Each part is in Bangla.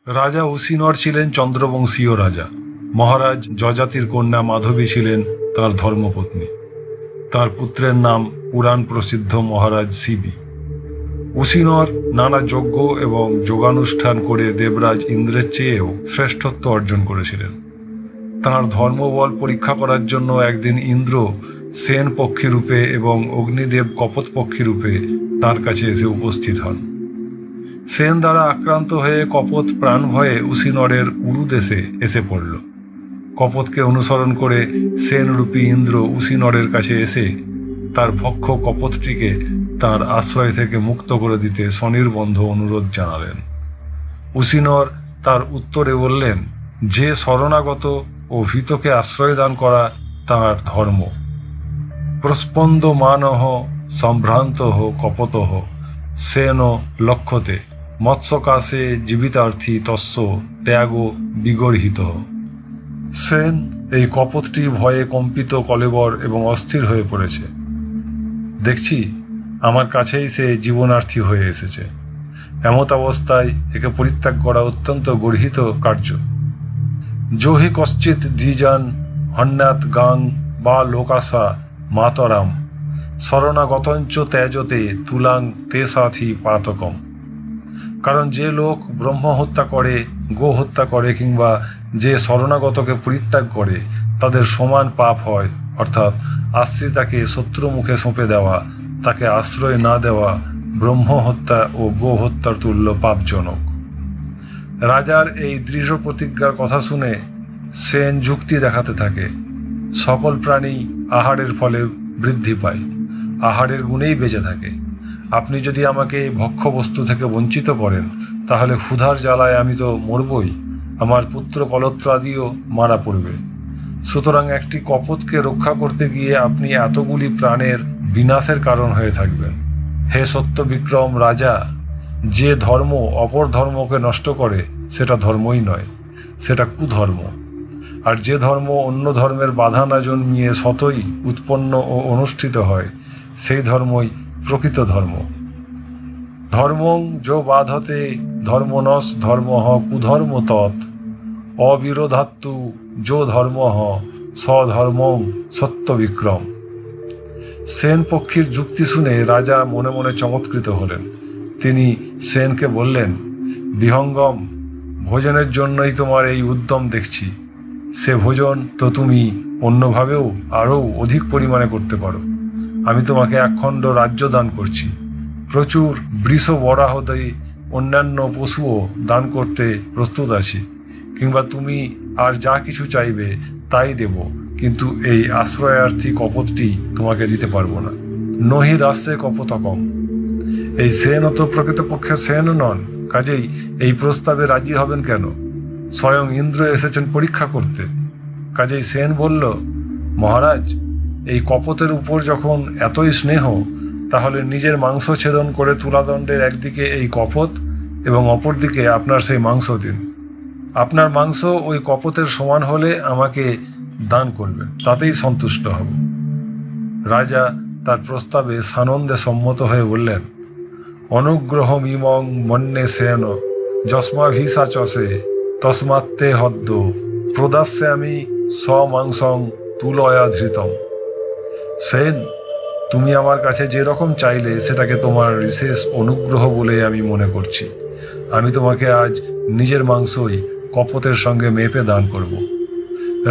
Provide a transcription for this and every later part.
রাজা উশিনর ছিলেন চন্দ্রবংশীয় রাজা। মহারাজ যজাতির কন্যা মাধবী ছিলেন তাঁর ধর্মপত্নী। তার পুত্রের নাম পুরাণ প্রসিদ্ধ মহারাজ শিবী। উশিনর নানা যজ্ঞ এবং যোগানুষ্ঠান করে দেবরাজ ইন্দ্রের চেয়েও শ্রেষ্ঠত্ব অর্জন করেছিলেন। তাঁর ধর্মবল পরীক্ষা করার জন্য একদিন ইন্দ্র সেন পক্ষী রূপে এবং অগ্নিদেব কপোত পক্ষী রূপে তাঁর কাছে এসে উপস্থিত হন। সেন দ্বারা আক্রান্ত হয়ে কপোত প্রাণ ভয়ে উশিনরের উরুদেশে এসে পড়ল। কপোতকে অনুসরণ করে সেনরূপী ইন্দ্র উশিনরের কাছে এসে তার ভক্ষ কপোতটিকে তার আশ্রয় থেকে মুক্ত করে দিতে স্বনির্বন্ধ অনুরোধ জানালেন। উশিনর তার উত্তরে বললেন, যে শরণাগত ও ভীতকে আশ্রয় দান করা তাঁর ধর্ম। প্রস্পন্দ মানহ সম্ভ্রান্ত কপত সেন লক্ষ্যতে মৎস্যকাশে জীবিতার্থী তস্য ত্যাগ বিগর্হিত। সেন এই কপোতটি ভয়ে কম্পিত কলেবর এবং অস্থির হয়ে পড়েছে। দেখছি আমার কাছেই সে জীবনার্থী হয়ে এসেছে। এমত অবস্থায় একে পরিত্যাগ করা অত্যন্ত গর্হিত কার্য। যোহি কশ্চিৎ দ্বিজান হন্যাত গাং বা লোকাসা মাতরাম শরণাগতঞ্চ ত্যাজতে তুলাং তে সাথী পাতকম। কারণ যে লোক ব্রহ্ম হত্যা করে, গো হত্যা করে কিংবা যে শরণাগতকে পরিত্যাগ করে তাদের সমান পাপ হয়, অর্থাৎ আশ্রিতাকে শত্রু মুখে সঁপে দেওয়া, তাকে আশ্রয় না দেওয়া ব্রহ্ম হত্যা ও গো হত্যার তুল্য পাপজনক। রাজার এই দৃঢ় প্রতিজ্ঞার কথা শুনে সেন যুক্তি দেখাতে থাকে। সকল প্রাণী আহারের ফলে বৃদ্ধি পায়, আহারের গুণেই বেঁচে থাকে। আপনি যদি আমাকে ভক্ষ্যবস্তু থেকে বঞ্চিত করেন তাহলে ক্ষুধার জ্বালায় আমি তো মরবই, আমার পুত্র কলত্রাদিও মারা পড়বে। সুতরাং একটি কপোতকে রক্ষা করতে গিয়ে আপনি এতগুলি প্রাণের বিনাশের কারণ হয়ে থাকবেন। হে সত্য বিক্রম রাজা, যে ধর্ম অপর ধর্মকে নষ্ট করে সেটা ধর্মই নয়, সেটা কুধর্ম। আর যে ধর্ম অন্য ধর্মের বাধা না জন্মিয়ে সতই উৎপন্ন ও অনুষ্ঠিত হয় সেই ধর্মই প্রকৃত ধর্ম। ধর্মং যো বাধতে ধর্মনস ধর্মঃ কুধর্ম তৎ অবিরোধাত্তু যো ধর্মঃ স্বধর্মং সত্য বিক্রম। সেন পক্ষীর যুক্তি শুনে রাজা মনে মনে চমৎকৃত হলেন। তিনি সেনকে বললেন, বিহঙ্গম, ভোজনের জন্যই তোমার এই উদ্যম দেখছি। সে ভোজন তো তুমি অন্যভাবেও আরও অধিক পরিমাণে করতে পারো। আমি তোমাকে একখণ্ড রাজ্য দান করছি। প্রচুর বৃষ বরাহদে অন্যান্য পশুও দান করতে প্রস্তুত আছি। কিংবা তুমি আর যা কিছু চাইবে তাই দেব, কিন্তু এই আশ্রয়ার্থী কপোতটি তোমাকে দিতে পারবো না। নহি দাস্যে কপোতকম। এই সেন তো প্রকৃতপক্ষে সেন নন, কাজেই এই প্রস্তাবে রাজি হবেন কেন? স্বয়ং ইন্দ্র এসেছেন পরীক্ষা করতে। কাজেই সেন বলল, মহারাজ, এই কপোতের উপর যখন এতই স্নেহ, তাহলে নিজের মাংস ছেদন করে তুলাদণ্ডের একদিকে এই কপোত এবং অপরদিকে আপনার সেই মাংস দিন। আপনার মাংস ওই কপোতের সমান হলে আমাকে দান করবেন, তাতেই সন্তুষ্ট হব। রাজা তার প্রস্তাবে সানন্দে সম্মত হয়ে বললেন, অনুগ্রহম ইমং মন্যে সেন যস্মাভিষাচসে তস্মাত্তে হদ্দ প্রদাস্যামি স্বমাংসং তুলয়া ধৃতম। সেন, তুমি আমার কাছে যেরকম চাইলে সেটাকে তোমার বিশেষ অনুগ্রহ বলে আমি মনে করছি। আমি তোমাকে আজ নিজের মাংসই কপোতের সঙ্গে মেপে দান করব।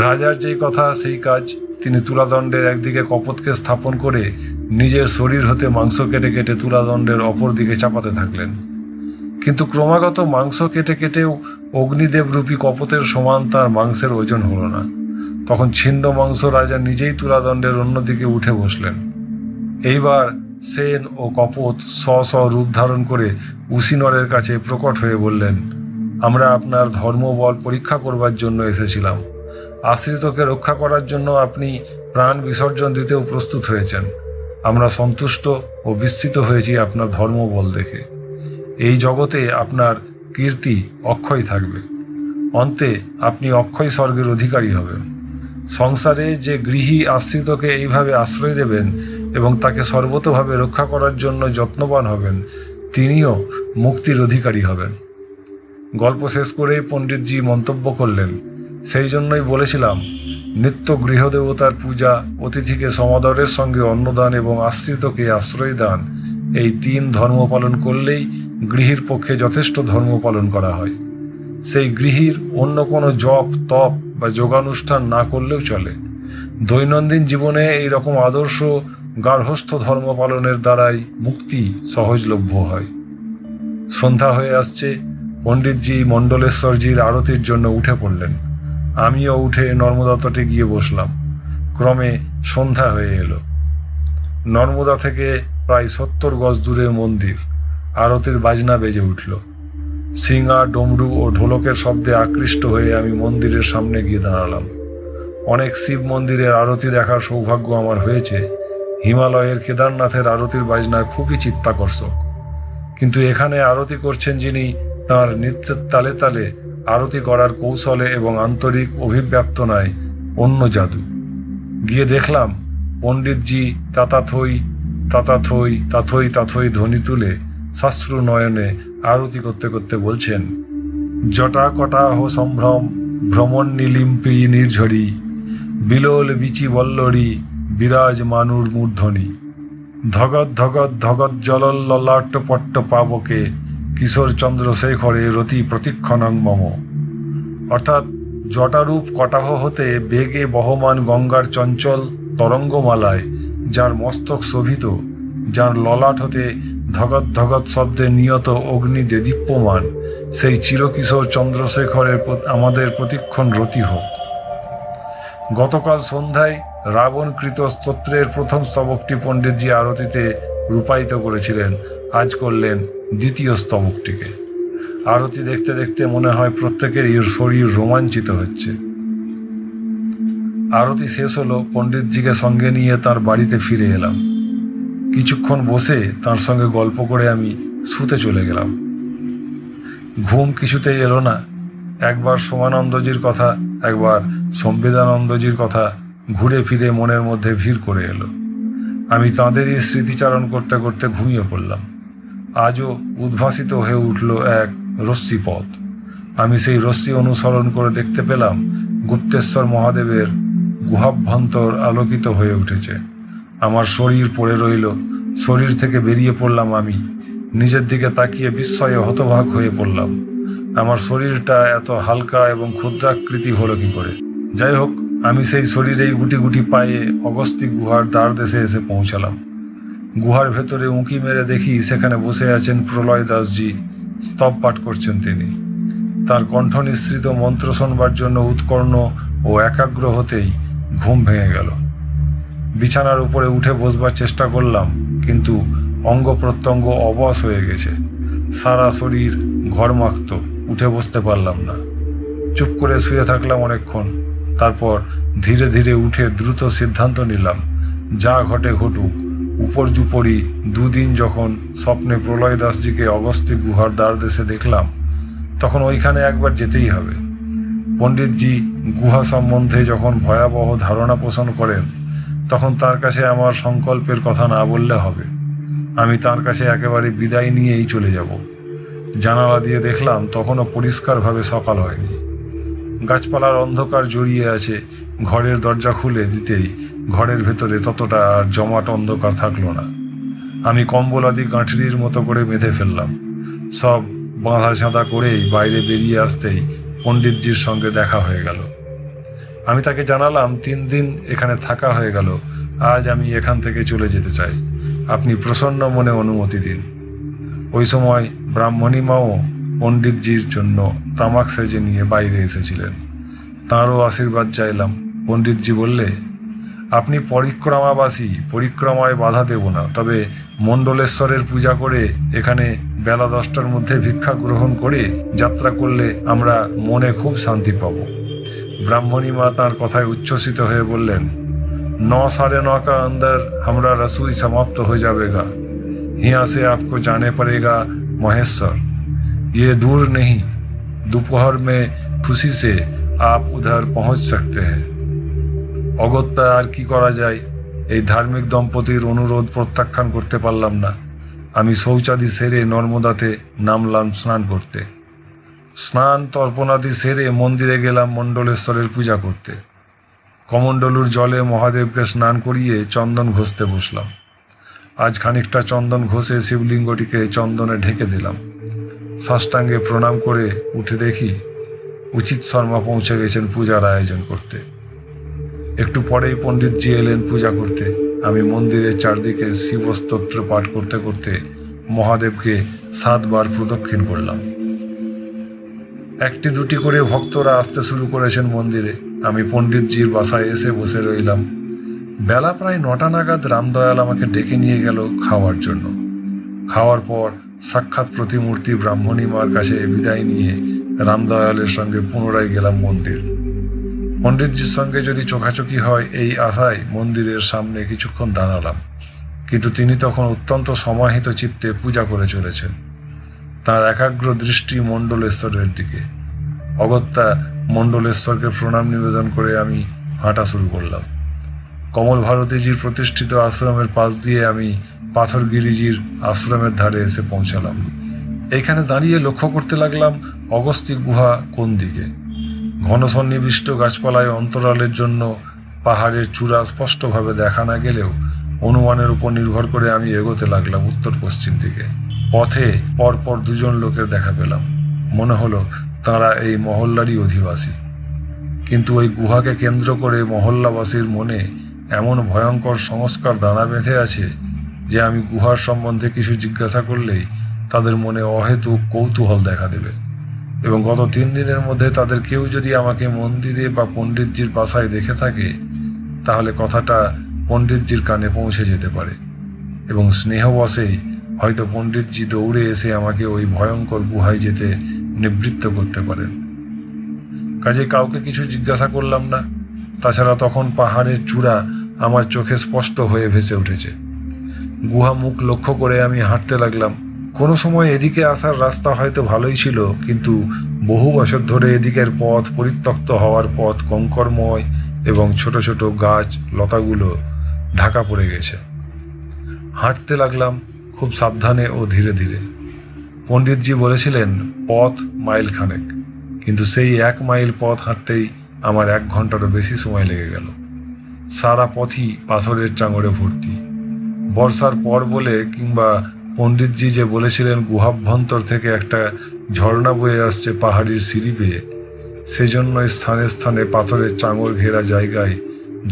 রাজার যেই কথা সেই কাজ। তিনি তুলাদণ্ডের একদিকে কপোতকে স্থাপন করে নিজের শরীর হতে মাংস কেটে কেটে তুলাদণ্ডের অপর দিকে চাপাতে থাকলেন। কিন্তু ক্রমাগত মাংস কেটে কেটেও অগ্নিদেব রূপী কপোতের সমান তার মাংসের ওজন হলো না। তখন ছিন্ন মাংস রাজা নিজেই তুলাদণ্ডের অন্যদিকে উঠে বসলেন। এইবার সেন ও কপোত স্ব রূপ ধারণ করে উশিনরের কাছে প্রকট হয়ে বললেন, আমরা আপনার ধর্মবল পরীক্ষা করবার জন্য এসেছিলাম। আশ্রিতকে রক্ষা করার জন্য আপনি প্রাণ বিসর্জন দিতেও প্রস্তুত হয়েছেন। আমরা সন্তুষ্ট ও বিস্মিত হয়েছি আপনার ধর্মবল দেখে। এই জগতে আপনার কীর্তি অক্ষয় থাকবে। অন্তে আপনি অক্ষয় স্বর্গের অধিকারী হবেন। সংসারে যে গৃহী আশ্রিতকে এইভাবে আশ্রয় দেবেন এবং তাকে সর্বতোভাবে রক্ষা করার জন্য যত্নবান হবেন, তিনিও মুক্তির অধিকারী হবেন। গল্প শেষ করেই পণ্ডিতজি মন্তব্য করলেন, সেই জন্যই বলেছিলাম নিত্য গৃহদেবতার পূজা, অতিথিকে সমাদরের সঙ্গে অন্নদান এবং আশ্রিতকে আশ্রয় দান, এই 3 ধর্ম পালন করলেই গৃহীর পক্ষে যথেষ্ট ধর্ম পালন করা হয়। সেই গৃহীর অন্য কোনো জপ, তপ বা যোগানুষ্ঠান না করলেও চলে। দৈনন্দিন জীবনে এই রকম আদর্শ গার্হস্থ্য ধর্ম পালনের দ্বারাই মুক্তি সহজলভ্য হয়। সন্ধ্যা হয়ে আসছে। পণ্ডিতজি মণ্ডলেশ্বরজির আরতির জন্য উঠে পড়লেন। আমিও উঠে নর্মদা তটে গিয়ে বসলাম। ক্রমে সন্ধ্যা হয়ে এলো। নর্মদা থেকে প্রায় 70 গজ দূরে মন্দির। আরতির বাজনা বেজে উঠল। সিঙা, ডমরু ও ঢোলকের শব্দে আকৃষ্ট হয়ে আমি মন্দিরের সামনে গিয়ে দাঁড়ালাম। অনেক শিব মন্দিরের আরতি দেখার সৌভাগ্য আমার হয়েছে। হিমালয়ের কেদারনাথের আরতির বাজনা খুবই চিত্তাকর্ষক, কিন্তু এখানে আরতি করছেন যিনি, তাঁর নৃত্যের তালে তালে আরতি করার কৌশলে এবং আন্তরিক অভিব্যক্তনায় অন্য জাদু। গিয়ে দেখলাম পণ্ডিতজি তাতাথই তাতাথই তাথই তাথই ধ্বনি তুলে শাস্ত্র নয়নে আরতি করতে করতে বলছেন, জটা কটাহ সম্ভ্রম ভ্রমণ নীলিম্পি নির্ঝরি, বিলোল বিচি বল্লরি বিরাজ মানুর মূর্ধনি, ধগৎ ধগৎ ধগৎ জলল ললাট পট্ট পাবকে, কিশোর চন্দ্রশেখরে রতি প্রতিক্ষণং মম। অর্থাৎ জটারূপ কটাহ হতে বেগে বহমান গঙ্গার চঞ্চল তরঙ্গমালায় যার মস্তক শোভিত, যার ললাট হতে ধগৎ ধগৎ শব্দে নিয়ত অগ্নি দেদীপ্যমান, সেই চিরকিশোর চন্দ্রশেখরের আমাদের প্রতিক্ষণ রতি হোক। গতকাল সন্ধ্যায় রাবণকৃত স্তোত্রের প্রথম স্তবকটি পণ্ডিতজি আরতিতে রূপায়িত করেছিলেন। আজ করলেন দ্বিতীয় স্তবকটিকে। আরতি দেখতে দেখতে মনে হয় প্রত্যেকেরই শরীর রোমাঞ্চিত হচ্ছে। আরতি শেষ হলো। পণ্ডিতজিকে সঙ্গে নিয়ে তার বাড়িতে ফিরে এলাম। কিছুক্ষণ বসে তার সঙ্গে গল্প করে আমি শুতে চলে গেলাম। ঘুম কিছুতেই এলো না। একবার সোমানন্দজির কথা, একবার সম্বেদানন্দজির কথা ঘুরে ফিরে মনের মধ্যে ভিড় করে এলো। আমি তাঁদেরই স্মৃতিচারণ করতে করতে ঘুমিয়ে পড়লাম। আজও উদ্ভাসিত হয়ে উঠল এক রশ্মিপথ। আমি সেই রশ্মি অনুসরণ করে দেখতে পেলাম গুপ্তেশ্বর মহাদেবের গুহাভ্যন্তর আলোকিত হয়ে উঠেছে। আমার শরীর পড়ে রইল। শরীর থেকে বেরিয়ে পড়লাম আমি। নিজের দিকে তাকিয়ে বিস্ময়ে হতবাক হয়ে পড়লাম। আমার শরীরটা এত হালকা এবং ক্ষুদ্রাকৃতি হলো কি করে? যাই হোক, আমি সেই শরীরেই গুটি গুটি পায়ে অগস্তি গুহার দ্বার দেশে এসে পৌঁছালাম। গুহার ভেতরে উঁকি মেরে দেখি সেখানে বসে আছেন প্রলয় দাসজি। স্তব পাঠ করছেন তিনি। তার কণ্ঠ নিঃসৃত মন্ত্র শোনবার জন্য উৎকর্ণ ও একাগ্র হতেই ঘুম ভেঙে গেল। বিছানার উপরে উঠে বসবার চেষ্টা করলাম, কিন্তু অঙ্গ প্রত্যঙ্গ অবশ হয়ে গেছে। সারা শরীর ঘরমাক্ত। উঠে বসতে পারলাম না। চুপ করে শুয়ে থাকলাম অনেকক্ষণ। তারপর ধীরে ধীরে উঠে দ্রুত সিদ্ধান্ত নিলাম, যা ঘটে ঘটুক, উপর্যুপরি 2 দিন যখন স্বপ্নে প্রলয় দাসজিকে অগস্তি গুহার দ্বার দেশে দেখলাম, তখন ওইখানে একবার যেতেই হবে। পণ্ডিতজি গুহা সম্বন্ধে যখন ভয়াবহ ধারণা পোষণ করেন, তখন তার কাছে আমার সংকল্পের কথা না বললে হবে। আমি তার কাছে একেবারে বিদায় নিয়েই চলে যাব। জানালা দিয়ে দেখলাম তখনও পরিষ্কারভাবে সকাল হয়নি। গাছপালার অন্ধকার জড়িয়ে আছে। ঘরের দরজা খুলে দিতেই ঘরের ভেতরে ততটা আর জমাট অন্ধকার থাকলো না। আমি কম্বলাদি গাঁঠরির মতো করে বেঁধে ফেললাম। সব বাঁধা ঝাঁধা করেই বাইরে বেরিয়ে আসতেই পণ্ডিতজির সঙ্গে দেখা হয়ে গেল। আমি তাকে জানালাম 3 দিন এখানে থাকা হয়ে গেল। আজ আমি এখান থেকে চলে যেতে চাই। আপনি প্রসন্ন মনে অনুমতি দিন। ওই সময় ব্রাহ্মণীমাও পণ্ডিতজির জন্য তামাক সেজে নিয়ে বাইরে এসেছিলেন। তাঁরও আশীর্বাদ চাইলাম। পণ্ডিতজি বললে, আপনি পরিক্রমাবাসী, পরিক্রমায় বাধা দেব না, তবে মণ্ডলেশ্বরের পূজা করে এখানে বেলা 10টার মধ্যে ভিক্ষা গ্রহণ করে যাত্রা করলে আমরা মনে খুব শান্তি পাব। ব্রাহ্মণীমা তাঁর কথায় উচ্ছ্বসিত হয়ে বললেন, 9 साढ़े 9 का अंदर हमारा रसोई समाप्त हो जाएगा। यहाँ से आपको जाने पड़ेगा महेश्वर। ये दूर नहीं, दोपहर में खुशी से आप उधर पहुंच सकते हैं। অগত্যা আর কি করা যায়? এই ধার্মিক দম্পতির অনুরোধ প্রত্যাখ্যান করতে পারলাম না। আমি শৌচাদি সেরে নর্মদাতে নামলাম স্নান করতে। স্নান তর্পণাদি সেরে মন্দিরে গেলাম মণ্ডলেশ্বরের পূজা করতে। কমণ্ডলুর জলে মহাদেবকে স্নান করিয়ে চন্দন ঘষতে বসলাম। আজ খানিকটা চন্দন ঘষে শিবলিঙ্গটিকে চন্দনে ঢেকে দিলাম। সাষ্টাঙ্গে প্রণাম করে উঠে দেখি উচিত শর্মা পৌঁছে গেছেন পূজার আয়োজন করতে। একটু পরেই পণ্ডিতজি এলেন পূজা করতে। আমি মন্দিরের চারদিকে শিবস্তোত্র পাঠ করতে করতে মহাদেবকে 7 বার প্রদক্ষিণ করলাম। একটি দুটি করে ভক্তরা আসতে শুরু করেছেন মন্দিরে। আমি পণ্ডিতজির বাসায় এসে বসে রইলাম। বেলা প্রায় 9টা নাগাদ রামদয়াল আমাকে ডেকে নিয়ে গেল খাওয়ার জন্য। খাওয়ার পর সাক্ষাৎ প্রতিমূর্তি ব্রাহ্মণী মার কাছে বিদায় নিয়ে রামদয়ালের সঙ্গে পুনরায় গেলাম মন্দির। পণ্ডিতজির সঙ্গে যদি চোখাচোখি হয় এই আশায় মন্দিরের সামনে কিছুক্ষণ দাঁড়ালাম, কিন্তু তিনি তখন অত্যন্ত সমাহিত চিত্তে পূজা করে চলেছেন। তার একাগ্র দৃষ্টি মণ্ডলেশ্বরের দিকে। অগত্যা মণ্ডলেশ্বরকে প্রণাম নিবেদন করে আমি হাঁটা শুরু করলাম। কমল ভারতীজির প্রতিষ্ঠিত আশ্রমের পাশ দিয়ে আমি পাথরগিরিজির আশ্রমের ধারে এসে পৌঁছালাম। এইখানে দাঁড়িয়ে লক্ষ্য করতে লাগলাম অগস্ত্যি গুহা কোন দিকে। ঘন সন্নিবিষ্ট গাছপালায় অন্তরালের জন্য পাহাড়ের চূড়া স্পষ্টভাবে দেখা না গেলেও অনুমানের উপর নির্ভর করে আমি এগোতে লাগলাম উত্তর পশ্চিম দিকে। পথে পরপর 2 জন লোকের দেখা পেলাম। মনে হলো তাঁরা এই মহল্লারই অধিবাসী। কিন্তু ওই গুহাকে কেন্দ্র করে মহল্লাবাসীর মনে এমন ভয়ঙ্কর সংস্কার দানা বেঁধে আছে যে আমি গুহার সম্বন্ধে কিছু জিজ্ঞাসা করলেই তাদের মনে অহেতুক কৌতূহল দেখা দেবে, এবং গত 3 দিনের মধ্যে তাদের কেউ যদি আমাকে মন্দিরে বা পণ্ডিতজির বাসায় দেখে থাকে তাহলে কথাটা পণ্ডিতজির কানে পৌঁছে যেতে পারে, এবং স্নেহবশেই হয়তো পণ্ডিতজি দৌড়ে এসে আমাকে ওই ভয়ঙ্কর গুহায় যেতে নিবৃত্ত করতে পারেন। কাজে কাউকে কিছু জিজ্ঞাসা করলাম না। তাছাড়া তখন পাহাড়ের চূড়া আমার চোখে স্পষ্ট হয়ে ভেসে উঠেছে। গুহা মুখ লক্ষ্য করে আমি হাঁটতে লাগলাম। কোনো সময় এদিকে আসার রাস্তা হয়তো ভালোই ছিল, কিন্তু বহু বছর ধরে এদিকের পথ, পরিত্যক্ত হওয়ার পথ, কঙ্করময় এবং ছোট ছোট গাছ লতাগুলো ঢাকা পড়ে গেছে। হাঁটতে লাগলাম খুব সাবধানে ও ধীরে ধীরে। পণ্ডিতজি বলেছিলেন পথ মাইল খানেক, কিন্তু সেই 1 মাইল পথ হাঁটতেই আমার 1 ঘন্টারও বেশি সময় লেগে গেল। সারা পথই পাথরের চাঙড়ে ভর্তি। বর্ষার পর বলে, কিংবা পণ্ডিতজি যে বলেছিলেন গুহাভ্যন্তর থেকে একটা ঝর্ণা বয়ে আসছে পাহাড়ির সিঁড়ি বেয়ে, সেজন্য স্থানে স্থানে পাথরের চাঙড় ঘেরা জায়গায়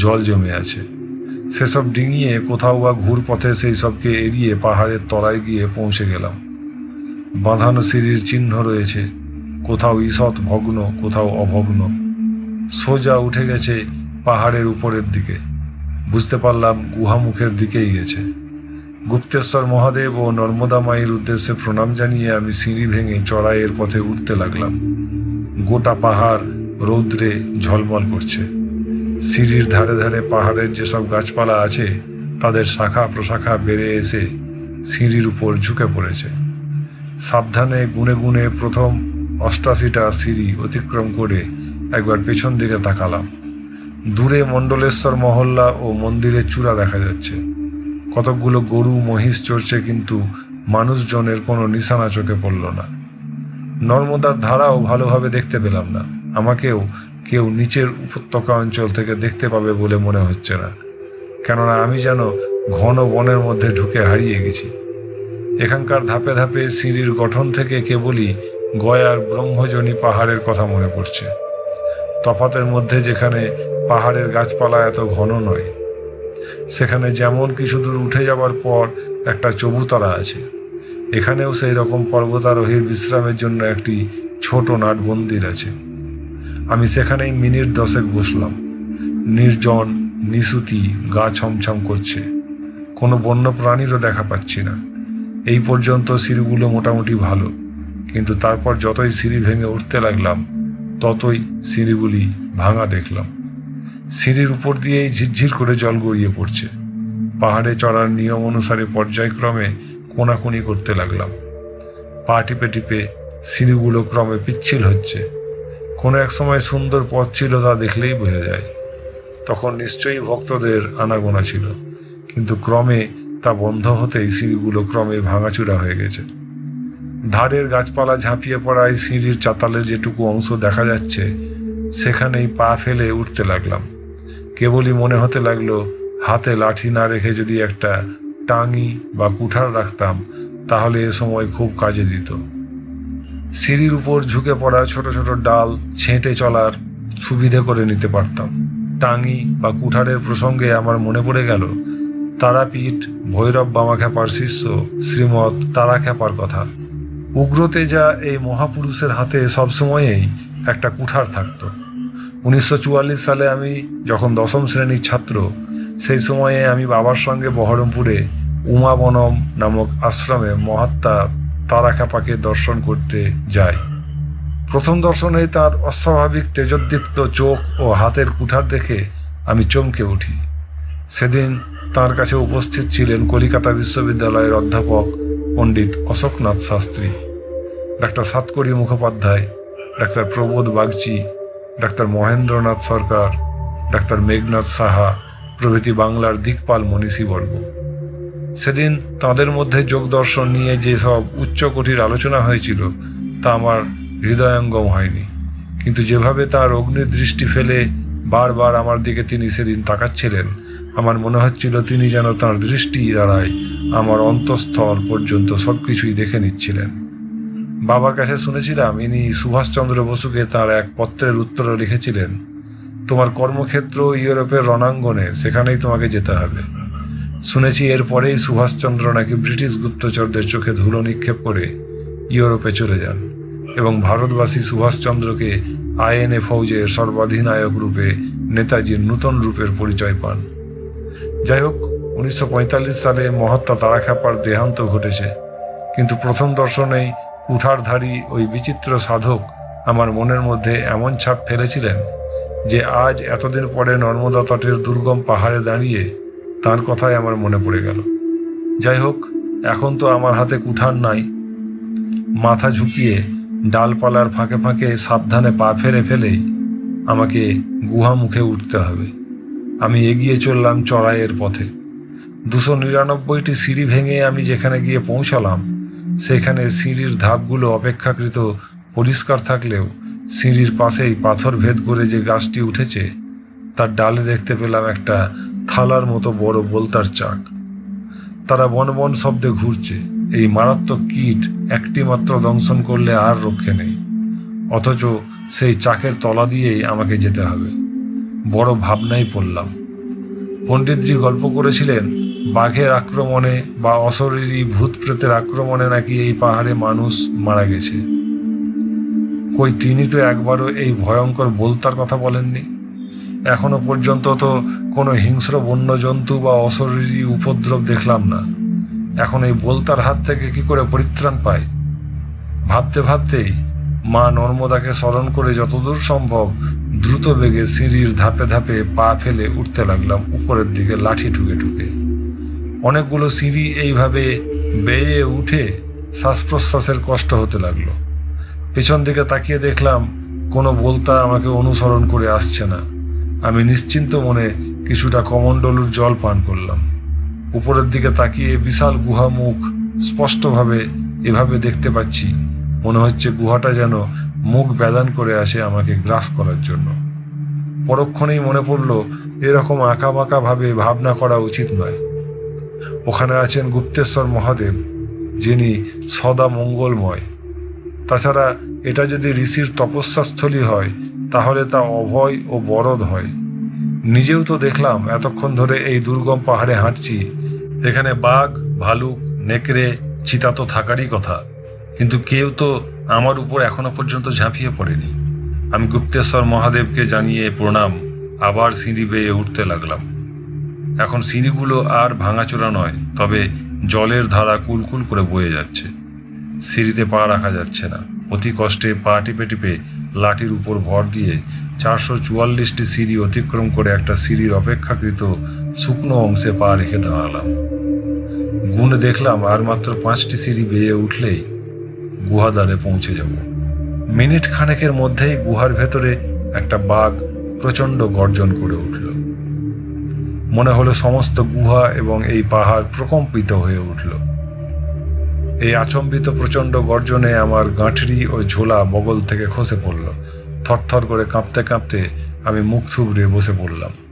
জল জমে আছে। সেসব ডিঙিয়ে কোথাও বা ঘুর পথে সেই সবকে এড়িয়ে পাহাড়ের তলায় গিয়ে পৌঁছে গেলাম। বাঁধানো সিঁড়ির চিহ্ন রয়েছে, কোথাও ঈষৎ ভগ্ন, কোথাও অভগ্ন। সোজা উঠে গেছে পাহাড়ের উপরের দিকে। বুঝতে পারলাম গুহামুখের দিকেই গেছে। গুপ্তেশ্বর মহাদেব ও নর্মদা মায়ের উদ্দেশ্যে প্রণাম জানিয়ে আমি সিঁড়ি ভেঙে চড়াইয়ের পথে উঠতে লাগলাম। গোটা পাহাড় রৌদ্রে ঝলমল করছে। সিঁড়ির ধারে ধারে পাহাড়ের যেসব গাছপালা আছে তাদের শাখা প্রশাখা বেড়ে এসে সিঁড়ির উপর ঝুঁকে পড়েছে। সাবধানে গুনে গুনে প্রথম 88টা সিঁড়ি অতিক্রম করে একবার পেছন দিকে তাকালাম। দূরে মণ্ডলেশ্বর মহল্লা ও মন্দিরের চূড়া দেখা যাচ্ছে। কতকগুলো গরু মহিষ চড়ছে, কিন্তু মানুষজনের কোনো নিশানা চোখে পড়ল না। নর্মদার ধারাও ভালোভাবে দেখতে পেলাম না। আমাকেও কেউ নিচের উপত্যকা অঞ্চল থেকে দেখতে পাবে বলে মনে হচ্ছে না, কেননা আমি যেন ঘন বনের মধ্যে ঢুকে হারিয়ে গেছি। এখানকার ধাপে ধাপে সিঁড়ির গঠন থেকে কেবলই গয়ার ব্রহ্মজনী পাহাড়ের কথা মনে পড়ছে। তফাতের মধ্যে যেখানে পাহাড়ের গাছপালা এত ঘন নয়, সেখানে যেমন কিছু দূর উঠে যাবার পর একটা চবুতরা আছে, এখানেও সেই রকম পর্বতারোহীর বিশ্রামের জন্য একটি ছোট নাট মন্দির আছে। আমি সেখানেই মিনিট 10 বসলাম। নির্জন, নিশুতি, গা ছমছম করছে। কোনো বন্য প্রাণীরও দেখা পাচ্ছি না। এই পর্যন্ত সিঁড়িগুলো মোটামুটি ভালো, কিন্তু তারপর যতই সিঁড়ি ভেঙে উঠতে লাগলাম ততই সিঁড়িগুলি ভাঙা দেখলাম। সিঁড়ির উপর দিয়েই ঝিরঝির করে জল গড়িয়ে পড়ছে। পাহাড়ে চড়ার নিয়ম অনুসারে পর্যায়ক্রমে কোনাকুনি করতে লাগলাম। পা টিপে টিপে সিঁড়িগুলো ক্রমে পিচ্ছিল হচ্ছে। কোনো এক সময় সুন্দর পথ ছিল, তা দেখলেই বোঝা যায়। তখন নিশ্চয়ই ভক্তদের আনাগোনা ছিল, কিন্তু ক্রমে তা বন্ধ হতেই সিঁড়িগুলো ক্রমে ভাঙাচুরা হয়ে গেছে। ধারের গাছপালা ঝাঁপিয়ে পড়ায় সিঁড়ির চাতালের যেটুকু অংশ দেখা যাচ্ছে সেখানেই পা ফেলে উঠতে লাগলাম। কেবলই মনে হতে লাগলো হাতে লাঠি না রেখে যদি একটা টাঙি বা কুঠার রাখতাম তাহলে এ সময় খুব কাজে দিত। সিঁড়ির উপর ঝুঁকে পড়া ছোট ছোট ডাল ছেঁটে চলার সুবিধে করে নিতে পারতাম। টাঙি বা কুঠারের প্রসঙ্গে আমার মনে পড়ে গেল তারাপীঠ ভৈরব বামাখ্যাপার শিষ্য শ্রীমৎ তারাখ্যাপার কথা। উগ্রতেজা এই মহাপুরুষের হাতে সবসময়েই একটা কুঠার থাকত। 1944 সালে আমি যখন 10ম শ্রেণীর ছাত্র, সেই সময়ে আমি বাবার সঙ্গে বহরমপুরে উমাবনম নামক আশ্রমে মহাত্মা তারাখ্যাপাকে দর্শন করতে যাই। প্রথম দর্শনেই তার অস্বাভাবিক তেজোদ্দীপ্ত চোখ ও হাতের কুঠার দেখে আমি চমকে উঠি। সেদিন তার কাছে উপস্থিত ছিলেন কলিকাতা বিশ্ববিদ্যালয়ের অধ্যাপক পণ্ডিত অশোকনাথ শাস্ত্রী, ডাক্তার সাতকড়ি মুখোপাধ্যায়, ডাক্তার প্রবোধ বাগচি, ডাক্তার মহেন্দ্রনাথ সরকার, ডাক্তার মেঘনাথ সাহা প্রভৃতি বাংলার দিকপাল মনীষীবর্গ। সেদিন তাঁদের মধ্যে যোগ দর্শন নিয়ে যেসব উচ্চকোটির আলোচনা হয়েছিল তা আমার হৃদয়ঙ্গম হয়নি, কিন্তু যেভাবে তার অগ্নির দৃষ্টি ফেলে বারবার আমার দিকে তিনি সেদিন তাকাচ্ছিলেন, আমার মনে হচ্ছিল তিনি যেন তাঁর দৃষ্টি দ্বারাই আমার অন্তঃস্থল পর্যন্ত সবকিছুই দেখে নিচ্ছিলেন। বাবার কাছে শুনেছিলাম ইনি সুভাষচন্দ্র বসুকে তাঁর এক পত্রের উত্তরে লিখেছিলেন, তোমার কর্মক্ষেত্র ইউরোপের রণাঙ্গনে, সেখানেই তোমাকে যেতে হবে। শুনেছি এরপরেই সুভাষচন্দ্র নাকি ব্রিটিশ গুপ্তচরদের চোখে ধুলো নিক্ষেপ করে ইউরোপে চলে যান এবং ভারতবাসী সুভাষচন্দ্রকে আইএনএ ফৌজের সর্বাধিনায়ক রূপে নেতাজির নূতন রূপের পরিচয় পান। যাই হোক, 1945 সালে মহাত্মা তারাখ্যাপার দেহান্ত ঘটেছে, কিন্তু প্রথম দর্শনেই কুঠারধারী ওই বিচিত্র সাধক আমার মনের মধ্যে এমন ছাপ ফেলেছিলেন যে আজ এতদিন পরে নর্মদা তটের দুর্গম পাহাড়ে দাঁড়িয়ে তার কথাই আমার মনে পড়ে গেল। যাই হোক, এখন তো আমার হাতে কুঠার নাই। মাথা ঝুঁকিয়ে ডালপালার ফাঁকে ফাঁকে সাবধানে পা ফেলে ফেলেই আমাকে গুহা মুখে উঠতে হবে। আমি এগিয়ে চললাম চড়াইয়ের পথে। 299টি সিঁড়ি ভেঙে আমি যেখানে গিয়ে পৌঁছালাম সেখানে সিঁড়ির ধাপগুলো অপেক্ষাকৃত পরিষ্কার থাকলেও সিঁড়ির পাশেই পাথর ভেদ করে যে গাছটি উঠেছে তার ডালে দেখতে পেলাম একটা থালার মতো বড় বোলতার চাক। তারা বনবন শব্দে ঘুরছে। এই মারাত্মক কীট একটি মাত্র দংশন করলে আর রক্ষে নেই, অথচ সেই চাকের তলা দিয়েই আমাকে যেতে হবে। বড় ভাবনায় পড়লাম। পণ্ডিতজি গল্প করেছিলেন বাঘের আক্রমণে বা অশরীরী ভূত প্রেতের আক্রমণে নাকি এই পাহাড়ে মানুষ মারা গেছে। কই তিনি তো একবারও এই ভয়ঙ্কর বোলতার কথা বলেননি। এখনো পর্যন্ত তো কোনো হিংস্র বন্যজন্তু বা অশরীরী উপদ্রব দেখলাম না। এখন এই বোলতার হাত থেকে কি করে পরিত্রাণ পায়? ভাবতে ভাবতেই মা নর্মদাকে স্মরণ করে যতদূর সম্ভব দ্রুত বেগে সিঁড়ির ধাপে ধাপে পা ফেলে উঠতে লাগলাম উপরের দিকে লাঠি ঠুকে ঠুকে। অনেকগুলো সিঁড়ি এইভাবে বেয়ে উঠে শ্বাস প্রশ্বাসের কষ্ট হতে লাগলো। পেছন দিকে তাকিয়ে দেখলাম কোনো বোলতা আমাকে অনুসরণ করে আসছে না। আমি নিশ্চিন্ত মনে কিছুটা কমণ্ডলুর জল পান করলাম। উপরের দিকে তাকিয়ে বিশাল গুহা মুখ স্পষ্টভাবে এভাবে দেখতে পাচ্ছি, মনে হচ্ছে গুহাটা যেন মুখ ব্যাদান করে আসে আমাকে গ্রাস করার জন্য। পরক্ষণেই মনে পড়ল এরকম আঁকা বাঁকা ভাবে ভাবনা করা উচিত নয়। ওখানে আছেন গুপ্তেশ্বর মহাদেব, যিনি সদা মঙ্গলময়। তাছাড়া এটা যদি ঋষির তপস্যাস্থলী হয় তাহলে তা অভয় ও বরদ হয়। নিজেও তো দেখলাম এতক্ষণ ধরে এই দুর্গম পাহাড়ে হাঁটছি, এখানে বাঘ, ভালুক, নেকড়ে, চিতা তো থাকারই কথা, কিন্তু কেউ তো আমার উপর এখনো পর্যন্ত ঝাঁপিয়ে পড়েনি। আমি গুপ্তেশ্বর মহাদেবকে জানিয়ে প্রণাম আবার সিঁড়ি বেয়ে উঠতে লাগলাম। এখন সিঁড়িগুলো আর ভাঙাচোরা নয়, তবে জলের ধারা কুলকুল করে বয়ে যাচ্ছে। সিঁড়িতে পা রাখা যাচ্ছে না। অতি কষ্টে পা টিপে টিপে লাঠির উপর ভর দিয়ে 444টি সিঁড়ি অতিক্রম করে একটা সিঁড়ির অপেক্ষাকৃত শুকনো অংশে পা রেখে দাঁড়ালাম। গুণে দেখলাম আর মাত্র 5টি সিঁড়ি বেয়ে উঠলেই গুহাদ্বারে পৌঁছে যাব। মিনিট খানেকের মধ্যেই গুহার ভেতরে একটা বাঘ প্রচণ্ড গর্জন করে উঠল। মনে হলো সমস্ত গুহা এবং এই পাহাড় প্রকম্পিত হয়ে উঠল। এই আচম্বিত প্রচণ্ড গর্জনে আমার গাঁঠরি ও ঝোলা বগল থেকে খসে পড়ল। থরথর করে কাঁপতে কাঁপতে আমি মুখ থুবড়ে বসে পড়লাম।